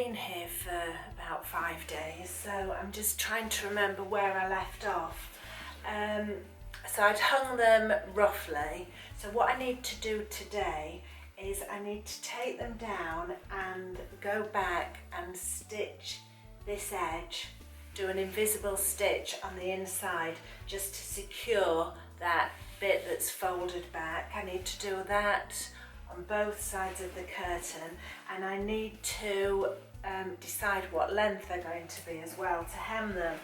been here for about 5 days, so I'm just trying to remember where I left off. So I'd hung them roughly. So what I need to do today is I need to take them down and go back and stitch this edge, do an invisible stitch on the inside just to secure that bit that's folded back. I need to do that on both sides of the curtain, and I need to decide what length they're going to be as well to hem them.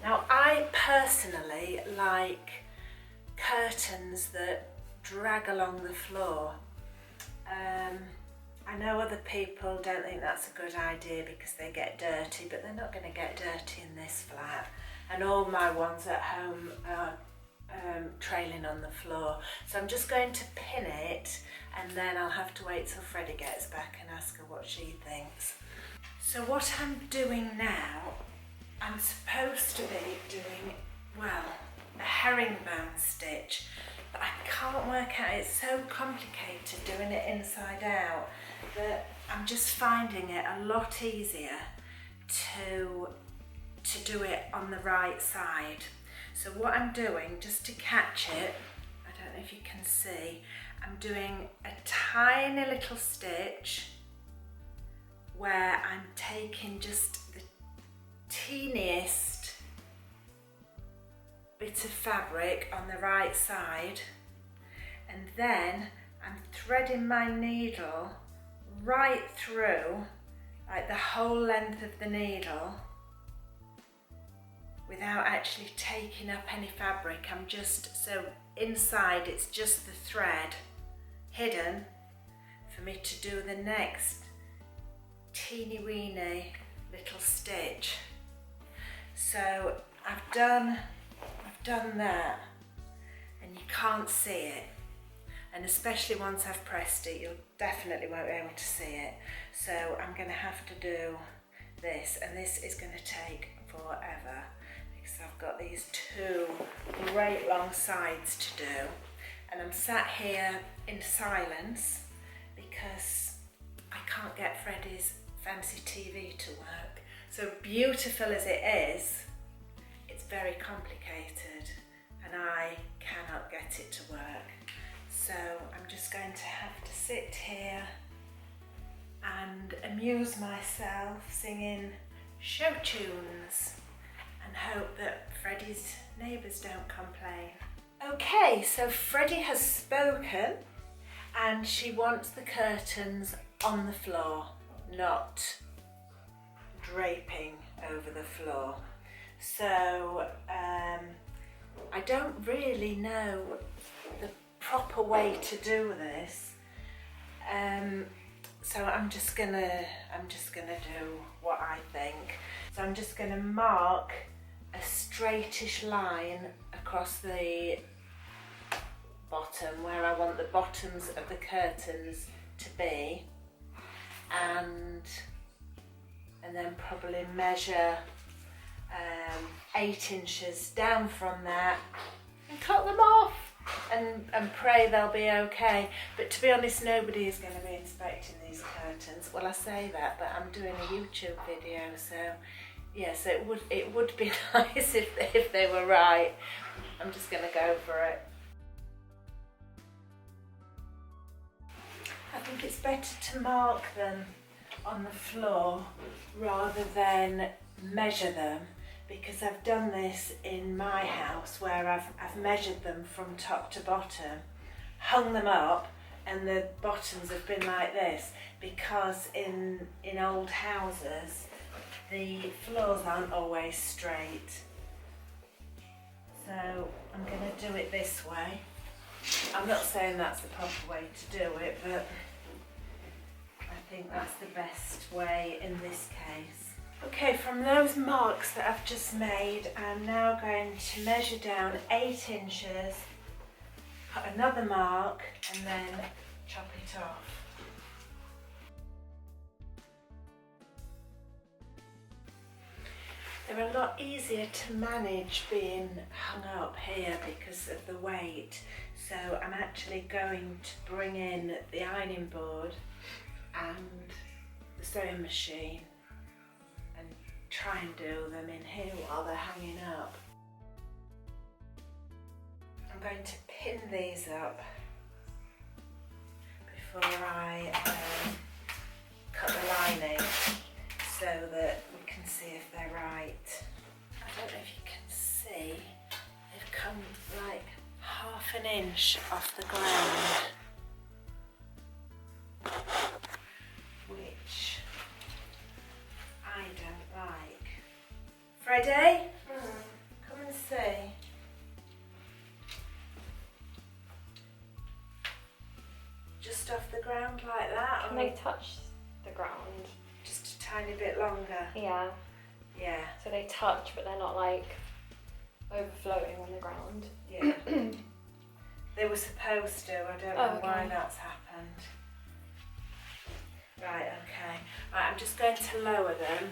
Now I personally like curtains that drag along the floor. I know other people don't think that's a good idea because they get dirty, but they're not going to get dirty in this flat, and all my ones at home are trailing on the floor. So I'm just going to pin it, and then I'll have to wait till Freddie gets back and ask her what she thinks. So what I'm doing now, I'm supposed to be doing, well, a herringbone stitch, but I can't work out, it's so complicated doing it inside out that I'm just finding it a lot easier to do it on the right side. So what I'm doing, just to catch it, I don't know if you can see, I'm doing a tiny little stitch where I'm taking just the teeniest bit of fabric on the right side, and then I'm threading my needle right through, like the whole length of the needle, without actually taking up any fabric. I'm just, so inside it's just the thread hidden for me to do the next teeny weeny little stitch. So I've done that, and you can't see it, and especially once I've pressed it, you definitely won't be able to see it. So I'm going to have to do this, and this is going to take forever because I've got these two great long sides to do, and I'm sat here in silence because I can't get Freddie's fancy TV to work. So beautiful as it is, it's very complicated and I cannot get it to work. So I'm just going to have to sit here and amuse myself singing show tunes and hope that Freddie's neighbours don't complain. Okay, so Freddie has spoken and she wants the curtains on the floor, not draping over the floor. So I don't really know the proper way to do this. So I'm just gonna do what I think. So I'm just gonna mark a straightish line across the bottom where I want the bottoms of the curtains to be, and then probably measure 8 inches down from that and cut them off and pray they'll be okay. But to be honest, nobody is going to be inspecting these curtains. Well, I say that, but I'm doing a YouTube video, so yes, it would be nice if they were right. I'm just going to go for it. I think it's better to mark them on the floor rather than measure them, because I've done this in my house where I've measured them from top to bottom, hung them up, and the bottoms have been like this, because in old houses the floors aren't always straight. So I'm going to do it this way. I'm not saying that's the proper way to do it, but I think that's the best way in this case. Okay, from those marks that I've just made, I'm now going to measure down 8 inches, put another mark, and then chop it off. They're a lot easier to manage being hung up here because of the weight. So I'm actually going to bring in the ironing board and the sewing machine try and do them in here while they're hanging up. I'm going to pin these up before I cut the lining so that we can see if they're right. I don't know if you can see, they've come like half an inch off the ground, which I don't like. Freddie, come and see. Just off the ground like that? Can they touch the ground? Just a tiny bit longer? Yeah. Yeah. So they touch, but they're not like overflowing on the ground. Yeah. They were supposed to. I don't know why that's happened. Right, okay. Right, I'm just going to lower them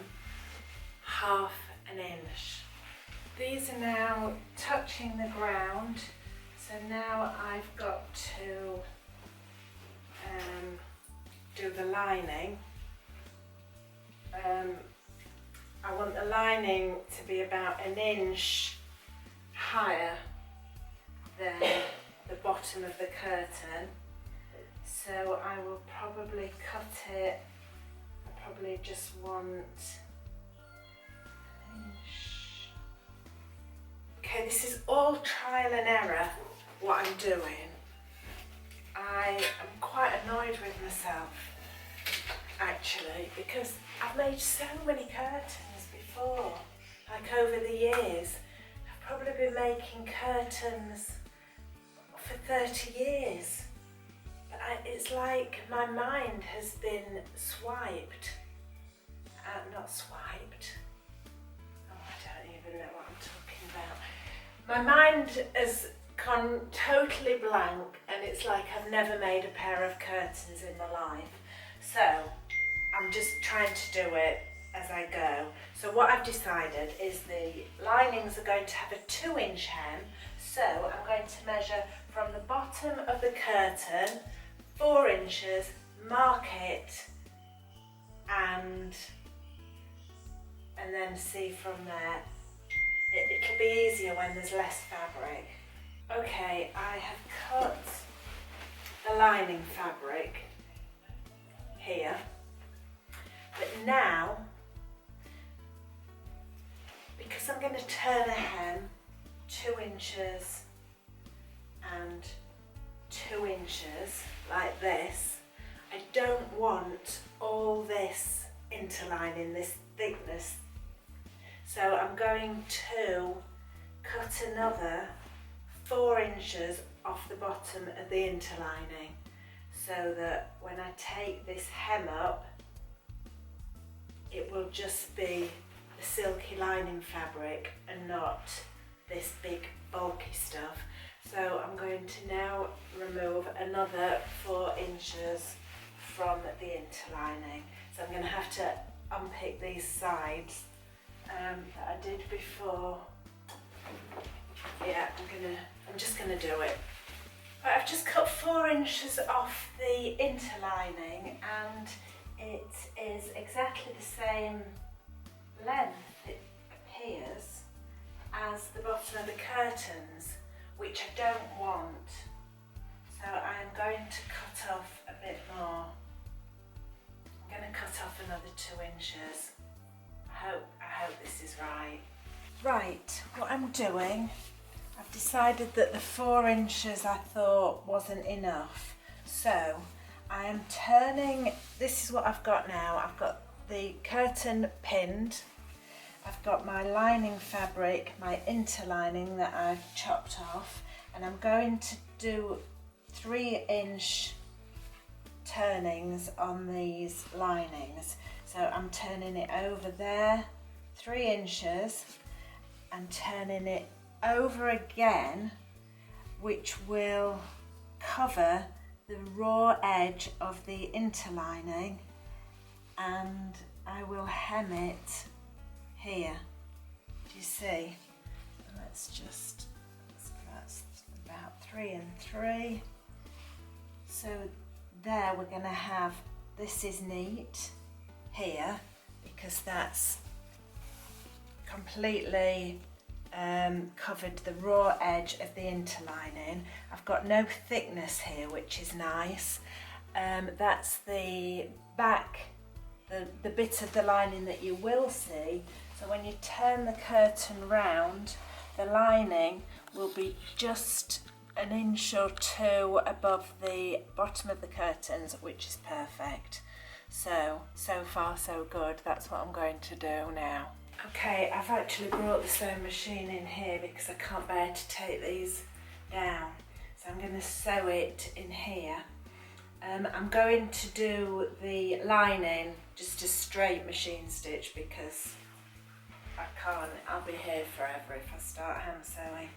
half an inch. These are now touching the ground, so now I've got to do the lining. I want the lining to be about an inch higher than the bottom of the curtain, so I will probably cut it. I probably just want an inch. Okay, this is all trial and error what I'm doing. I am quite annoyed with myself actually, because I've made so many curtains before, like over the years. I've probably been making curtains for 30 years, but it's like my mind has been swiped, not swiped, oh I don't even know what I'm talking about. My mind has gone totally blank, and it's like I've never made a pair of curtains in my life. So I'm just trying to do it as I go. So what I've decided is the linings are going to have a 2-inch hem, so I'm going to measure from the bottom of the curtain 4 inches, mark it, and then see from there. It'll be easier when there's less fabric. Okay, I have cut the lining fabric here, but now, because I'm going to turn a hem 2 inches and 2 inches like this, I don't want all this interlining, this thickness, so I'm going to cut another 4 inches off the bottom of the interlining, so that when I take this hem up, it will just be the silky lining fabric and not this big bulky stuff. So I'm going to now remove another 4 inches from the interlining. So I'm going to have to unpick these sides that I did before. Yeah, I'm just gonna do it. Right, I've just cut 4 inches off the interlining, and it is exactly the same length, it appears, as the bottom of the curtains, which I don't want. So I'm going to cut off a bit more. I'm going to cut off another 2 inches. I hope this is right. Right, what I'm doing, I've decided that the 4 inches I thought wasn't enough. So I am turning, this is what I've got now. I've got the curtain pinned. I've got my lining fabric, my interlining that I've chopped off, and I'm going to do 3-inch turnings on these linings. So I'm turning it over there 3 inches and turning it over again, which will cover the raw edge of the interlining, and I will hem it here. Do you see? That's about 3 and 3. So there we're going to have, this is neat here because that's completely covered the raw edge of the interlining. I've got no thickness here, which is nice. That's the back, the bit of the lining that you will see. So when you turn the curtain round, the lining will be just an inch or two above the bottom of the curtains, which is perfect. So far so good. That's what I'm going to do now. Okay, I've actually brought the sewing machine in here because I can't bear to take these down. So I'm going to sew it in here. I'm going to do the lining just a straight machine stitch because I can't, I'll be here forever if I start hand sewing.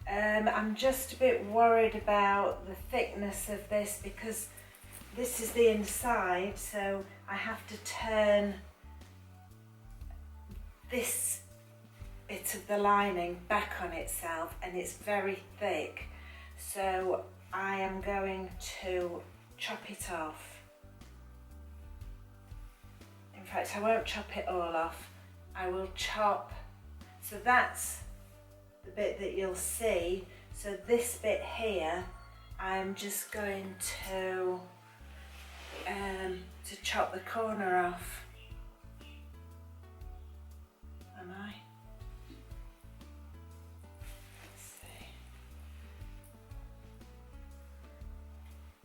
I'm just a bit worried about the thickness of this because this is the inside, so I have to turn this bit of the lining back on itself, and it's very thick, so I am going to chop it off. In fact, I won't chop it all off. I will chop, so that's the bit that you'll see. So this bit here, I'm just going to chop the corner off. Am I? Let's see.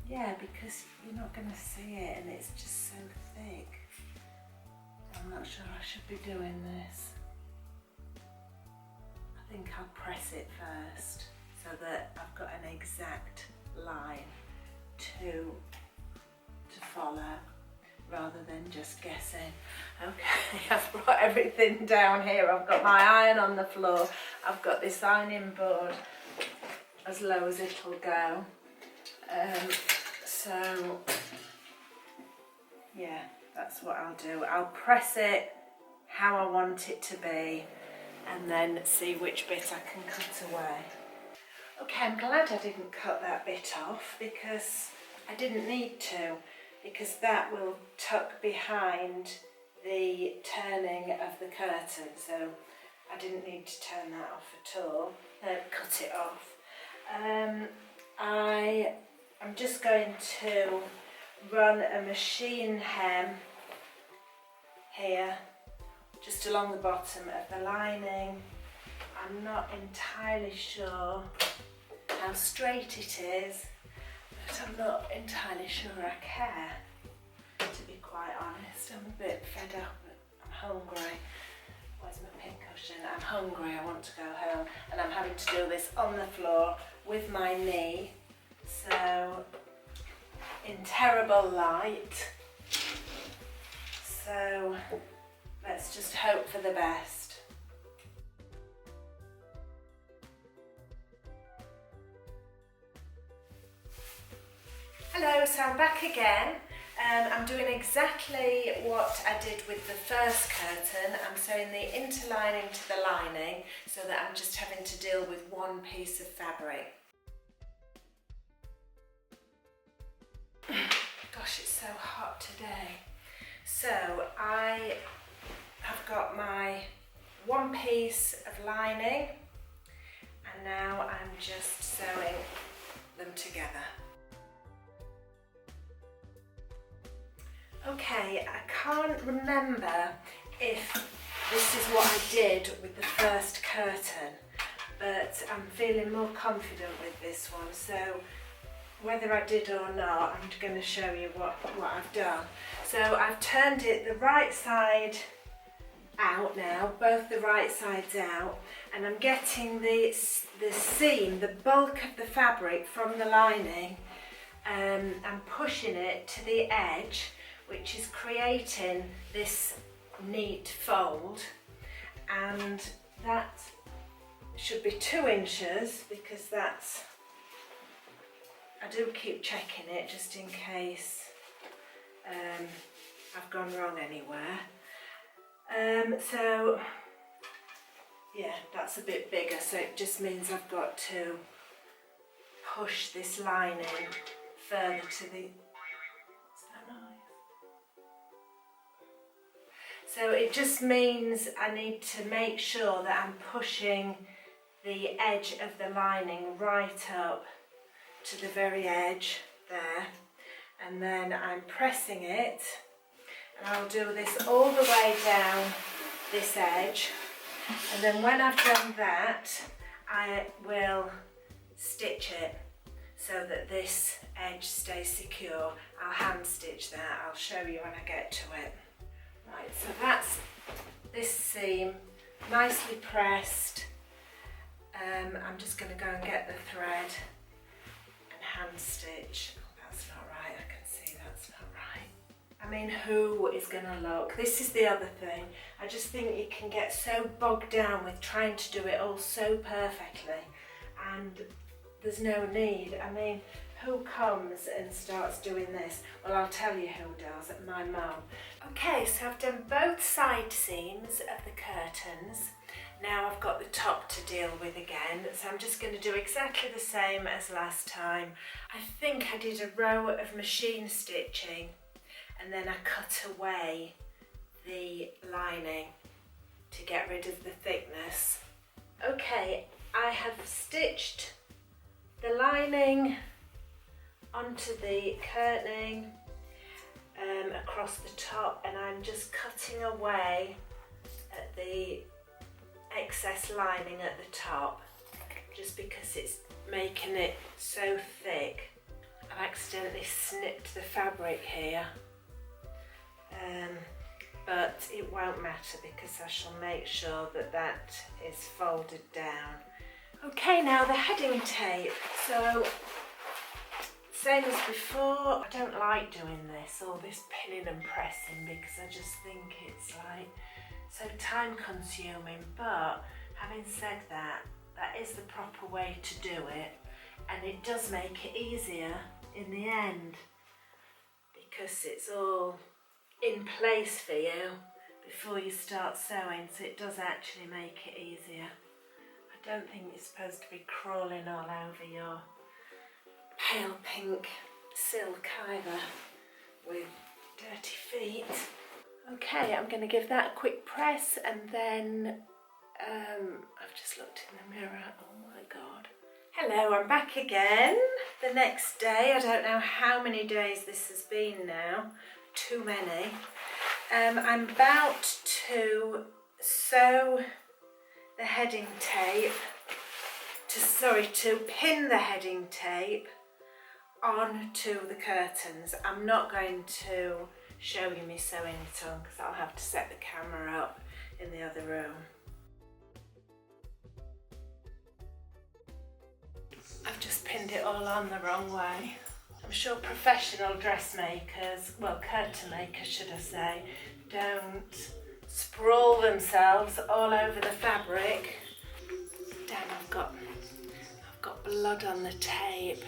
Yeah, because you're not going to see it and it's just so thick. I'm not sure I should be doing this. I think I'll press it first so that I've got an exact line to follow rather than just guessing. Okay, I've brought everything down here. I've got my iron on the floor. I've got this ironing board as low as it'll go. So yeah, that's what I'll do. I'll press it how I want it to be and then see which bit I can cut away. Okay, I'm glad I didn't cut that bit off because I didn't need to, because that will tuck behind the turning of the curtain, so I didn't need to turn that off at all, cut it off. I'm just going to run a machine hem here, just along the bottom of the lining. I'm not entirely sure how straight it is, but I'm not entirely sure I care, to be quite honest. I'm a bit fed up, I'm hungry. Where's my pincushion? I'm hungry, I want to go home, and I'm having to do this on the floor with my knee, so in terrible light. So let's just hope for the best. Hello, so I'm back again. I'm doing exactly what I did with the first curtain. I'm sewing the interlining to the lining so that I'm just having to deal with one piece of fabric. Gosh, it's so hot today. So I have got my one piece of lining and now I'm just sewing them together. Okay, I can't remember if this is what I did with the first curtain, but I'm feeling more confident with this one, so whether I did or not, I'm going to show you what I've done. So I've turned it the right side out now, both the right sides out, and I'm getting the seam, the bulk of the fabric from the lining, and pushing it to the edge, which is creating this neat fold, and that should be 2 inches because that's, I do keep checking it just in case I've gone wrong anywhere. So yeah, that's a bit bigger, so it just means I've got to push this lining further to the, So it just means I need to make sure that I'm pushing the edge of the lining right up to the very edge there, and then I'm pressing it, and I'll do this all the way down this edge, and then when I've done that I will stitch it so that this edge stays secure. I'll hand stitch that, I'll show you when I get to it. Right, so that's this seam nicely pressed. I'm just going to go and get the thread and hand stitch. Oh, that's not right, I can see that's not right. I mean, who is going to look? This is the other thing. I just think you can get so bogged down with trying to do it all so perfectly, and there's no need. I mean, who comes and starts doing this? Well, I'll tell you who does, my mum. Okay, so I've done both side seams of the curtains. Now I've got the top to deal with again, so I'm just going to do exactly the same as last time. I think I did a row of machine stitching and then I cut away the lining to get rid of the thickness. Okay, I have stitched the lining onto the curtaining across the top, and I'm just cutting away at the excess lining at the top just because it's making it so thick. I've accidentally snipped the fabric here, but it won't matter because I shall make sure that that is folded down. Okay, now the heading tape. So same as before, I don't like doing this, all this pinning and pressing, because I just think it's like so time consuming, but having said that, that is the proper way to do it, and it does make it easier in the end because it's all in place for you before you start sewing, so it does actually make it easier. I don't think you're supposed to be crawling all over your pale pink silk either with dirty feet. Okay, I'm going to give that a quick press, and then I've just looked in the mirror. Oh my god. Hello, I'm back again the next day. I don't know how many days this has been now. Too many. I'm about to sew the heading tape, to pin the heading tape onto the curtains. I'm not going to show you me sewing it on because I'll have to set the camera up in the other room. I've just pinned it all on the wrong way. I'm sure professional dressmakers, well, curtain makers should I say, don't sprawl themselves all over the fabric. Damn, I've got blood on the tape.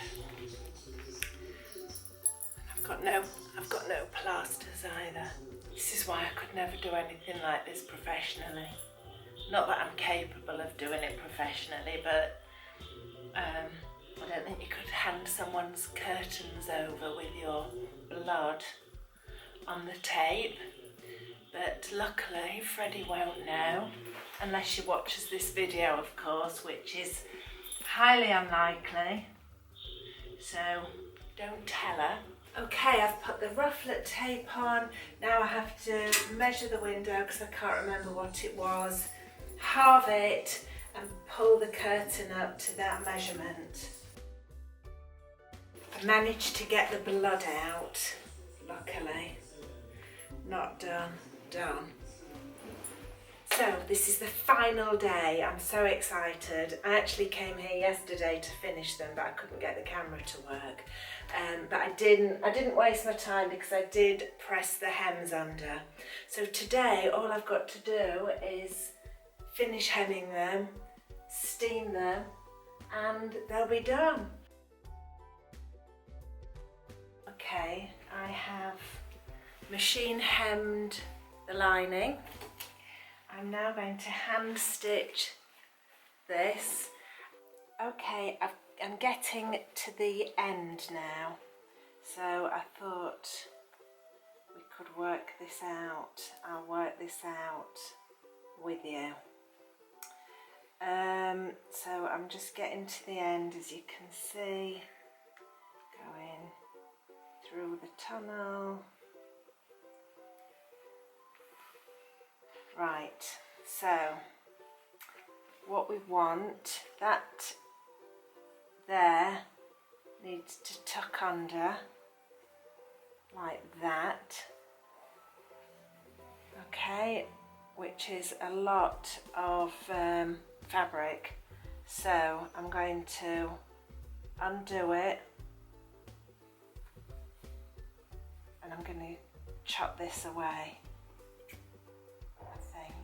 I've got no plasters either. This is why I could never do anything like this professionally. Not that I'm capable of doing it professionally, but I don't think you could hand someone's curtains over with your blood on the tape. But luckily Freddie won't know, unless she watches this video of course, which is highly unlikely, so don't tell her. Okay, I've put the rufflet tape on. Now I have to measure the window because I can't remember what it was, halve it and pull the curtain up to that measurement. I managed to get the blood out, luckily. Not done, done. So this is the final day. I'm so excited. I actually came here yesterday to finish them, but I couldn't get the camera to work. But I didn't waste my time because I did press the hems under. So today all I've got to do is finish hemming them, steam them, and they'll be done. Okay, I have machine hemmed the lining. I'm now going to hand stitch this. Okay, I'm getting to the end now, so I thought we could work this out. I'll work this out with you. So I'm just getting to the end, as you can see, going through the tunnel. Right, so what we want, that there needs to tuck under like that, okay, which is a lot of fabric, so I'm going to undo it and I'm going to chop this away, I think,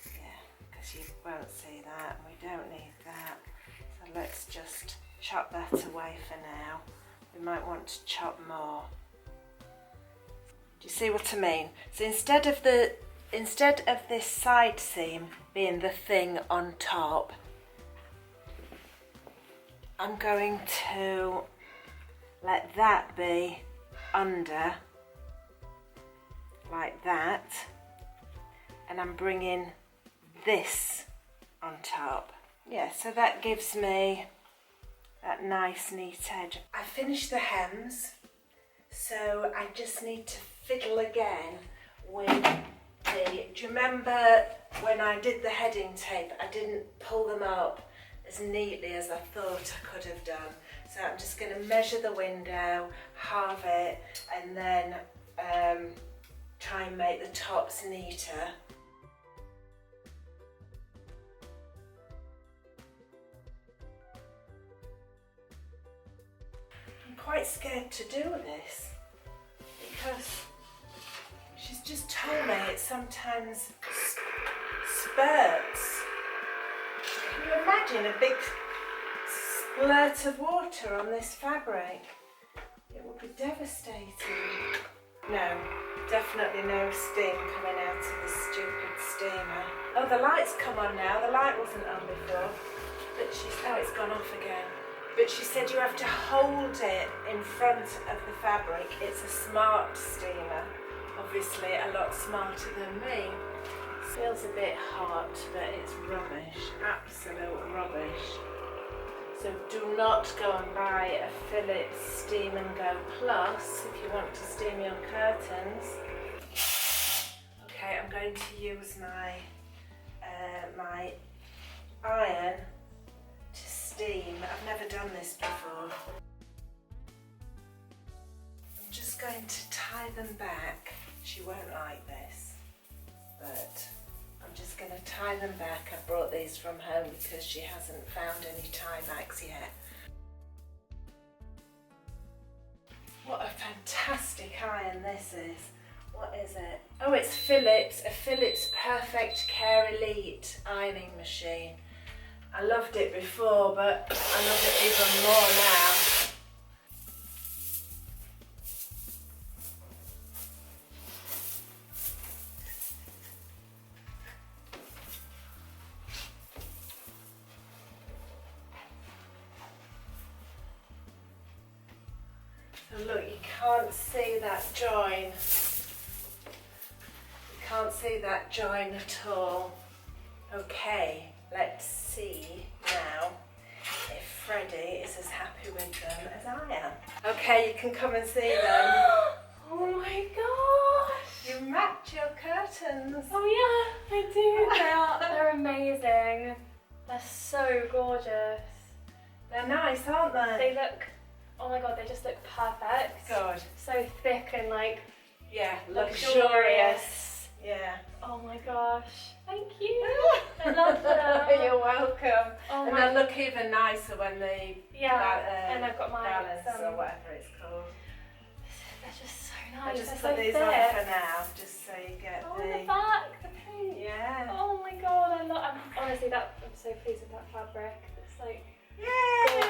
yeah, because you won't see that and we don't need that, so let's just chop that away for now. We might want to chop more. Do you see what I mean? So instead of this side seam being the thing on top, I'm going to let that be under like that, and I'm bringing this on top. Yeah, so that gives me that nice neat edge. I finished the hems, so I just need to fiddle again with the, do you remember when I did the heading tape, I didn't pull them up as neatly as I thought I could have done. So I'm just going to measure the window, halve it, and then try and make the tops neater. I'm quite scared to do this because she's just told me it sometimes spurts. Can you imagine a big splurt of water on this fabric? It would be devastating. No, definitely no steam coming out of the stupid steamer. Oh, the light's come on now. The light wasn't on before. But oh, it's gone off again. But she said you have to hold it in front of the fabric. It's a smart steamer. Obviously a lot smarter than me. It feels a bit hot, but it's rubbish, absolute rubbish. So do not go and buy a Philips Steam and Go Plus if you want to steam your curtains. Okay, I'm going to use my my iron to steam. I've never done this before. I'm just going to tie them back. She won't like this, but I'm just going to tie them back. I brought these from home because she hasn't found any tie backs yet. What a fantastic iron this is. What is it? Oh, it's Philips, a Philips Perfect Care Elite ironing machine. I loved it before, but I love it even more now. So look, you can't see that join. You can't see that join at all. Okay, let's see now if Freddie is as happy with them as I am. Okay, you can come and see them. Oh my gosh! You match your curtains. Oh yeah, I do. They're amazing. They're so gorgeous. They're nice, aren't they? They look, oh my god, they just look perfect. Good. So thick and like, yeah, luxurious. Yeah. Oh my gosh, thank you. I love them. You're welcome. Oh and my, they look even nicer when they and I've got my balance or whatever it's called. They're just so I nice. just They're put so these thick. on for now, just so you get Oh, the back, the pink. Yeah. Oh my god, I'm honestly, I'm so pleased with that fabric. It's like Yay!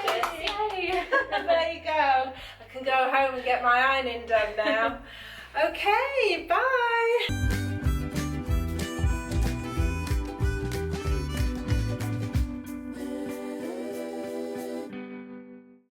gorgeous. Yay! There you go. I can go home and get my ironing done now. Okay, bye.